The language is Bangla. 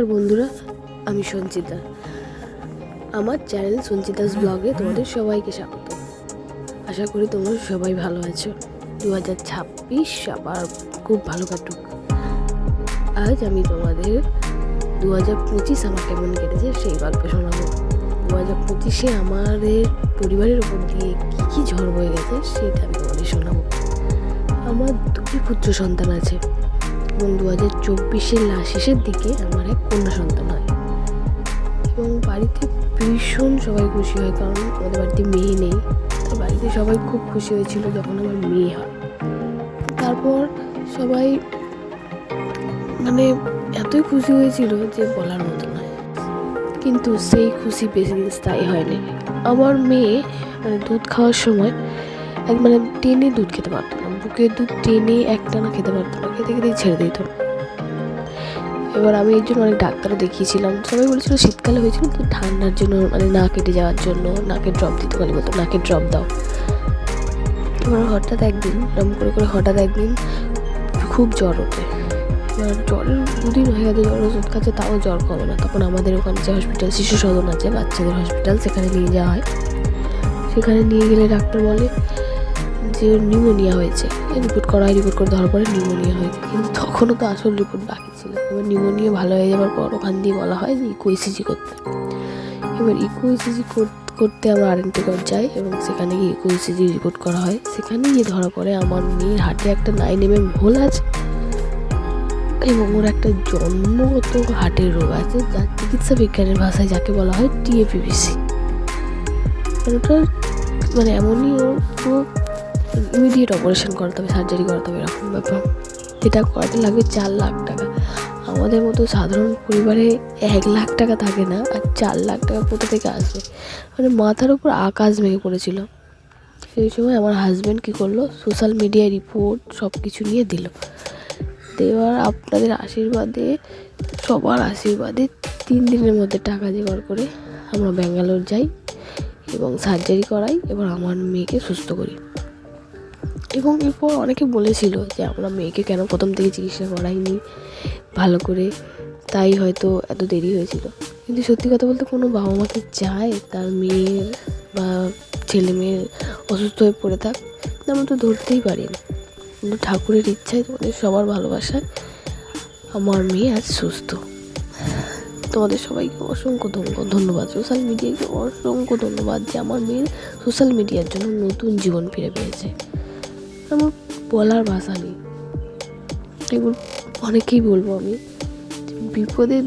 নমস্কার বন্ধুরা, আমি সঞ্চিতা। আমার চ্যানেল সঞ্চিতাস ব্লগে তোমাদের সবাইকে স্বাগত। আশা করি তোমরা সবাই ভালো আছো। 2026 আবার খুব ভালো কাটুক। আজ আমি তোমাদের 2025 আমার কেমন কেটেছে সেই গল্প শোনাবো। 2025-এ আমাদের পরিবারের ওপর দিয়ে কী ঝড় বয়ে গেছে সেটা আমি তোমাদের শোনাবো। আমার দুটি পুত্র সন্তান আছে এবং 2024-এর শেষের দিকে আমার এক কন্যা সন্তান হয় এবং বাড়িতে ভীষণ সবাই খুশি হয়, কারণ আমাদের বাড়িতে মেয়ে নেই। তাই বাড়িতে সবাই খুব খুশি হয়েছিল যখন আমার মেয়ে হয়। তারপর সবাই এতই খুশি হয়েছিল যে বলার মতো নয়। কিন্তু সেই খুশি বেশি দিন স্থায়ী হয়নি। আমার মেয়ে দুধ খাওয়ার সময় টেনে দুধ খেতে পারতো না, বুকের দুধ টেনে একটানা খেতে পারতো না, খেতে খেতেই ছেড়ে দিত। এবার আমি এর জন্য অনেক ডাক্তারও দেখিয়েছিলাম। সবাই বলেছিল শীতকালে হয়েছিল তো, ঠান্ডার জন্য না কেটে যাওয়ার জন্য নাকে ড্রপ দিতে পারি, বলতো নাকে ড্রপ দাও। এবার হঠাৎ একদিন খুব জ্বর ওঠে। এবার জ্বরের 2 দিন হয়ে গেছে, জ্বর ওষুধ খাচ্ছে, তাও জ্বর কমে না। তখন আমাদের ওখানে যে হসপিটাল, শিশু সদন আছে, বাচ্চাদের হসপিটাল, সেখানে নিয়ে যাওয়া হয়। সেখানে নিয়ে গেলে ডাক্তার বলে যে ওর নিউমোনিয়া হয়েছে। রিপোর্ট করে ধরার পরে নিউমোনিয়া হয়েছে, কিন্তু তখনও তো আসল রিপোর্ট বাকি ছিল। এবার নিউমোনিয়া ভালো হয়ে যাওয়ার পর ওখান দিয়ে বলা হয় যে ইকো ইসিজি করতে। এবার ইকো ইসিজি করতে আমরা আরএনটি কর যাই এবং সেখানে গিয়ে ইকো ইসিজি রিপোর্ট করা হয়। সেখানে গিয়ে ধরা পড়ে আমার মেয়ের হার্টে একটা 9 mm হোল আছে এবং ওর একটা জন্মগত হার্টের রোগ আছে, যার চিকিৎসা বিজ্ঞানের ভাষায় যাকে বলা হয় টিএপিভিসি। ওটা এমনই ওর ইমিডিয়েট অপারেশন করাতে হবে, সার্জারি করাতে হবে, এরকম ব্যাপার। যেটা করাতে লাগবে 4 লাখ টাকা। আমাদের মতো সাধারণ পরিবারে 1 লাখ টাকা থাকে না, আর 4 লাখ টাকা কোথা থেকে আসবে? মাথার উপর আকাশ ভেঙে পড়েছিল। সেই সময় আমার হাজব্যান্ড কী করলো, সোশ্যাল মিডিয়ায় রিপোর্ট সব কিছু নিয়ে দেওয়ার আপনাদের আশীর্বাদে, সবার আশীর্বাদে 3 দিনের মধ্যে টাকা জোগাড় করে আমরা ব্যাঙ্গালোর যাই এবং সার্জারি করাই এবং আমার মেয়েকে সুস্থ করি। এবং এরপর অনেকে বলেছিল যে আমরা মেয়েকে কেন প্রথম থেকে চিকিৎসা করাইনি ভালো করে, তাই হয়তো এত দেরি হয়েছিল। কিন্তু সত্যি কথা বলতে, কোনো বাবা মাকে চায় তার মেয়ের বা ছেলে মেয়ের অসুস্থ হয়ে পড়ে থাক? আমরা তো ধরতেই পারি না। কিন্তু ঠাকুরের ইচ্ছায়, তোমাদের সবার ভালোবাসায় আমার মেয়ে আজ সুস্থ। তোমাদের সবাইকে অসংখ্য ধন্যবাদ, সোশ্যাল মিডিয়াকে অসংখ্য ধন্যবাদ যে আমার মেয়ের সোশ্যাল মিডিয়ার জন্য নতুন জীবন ফিরে পেয়েছে। আমার বলার ভাষা নেই। এবার অনেকেই বলবো আমি, বিপদে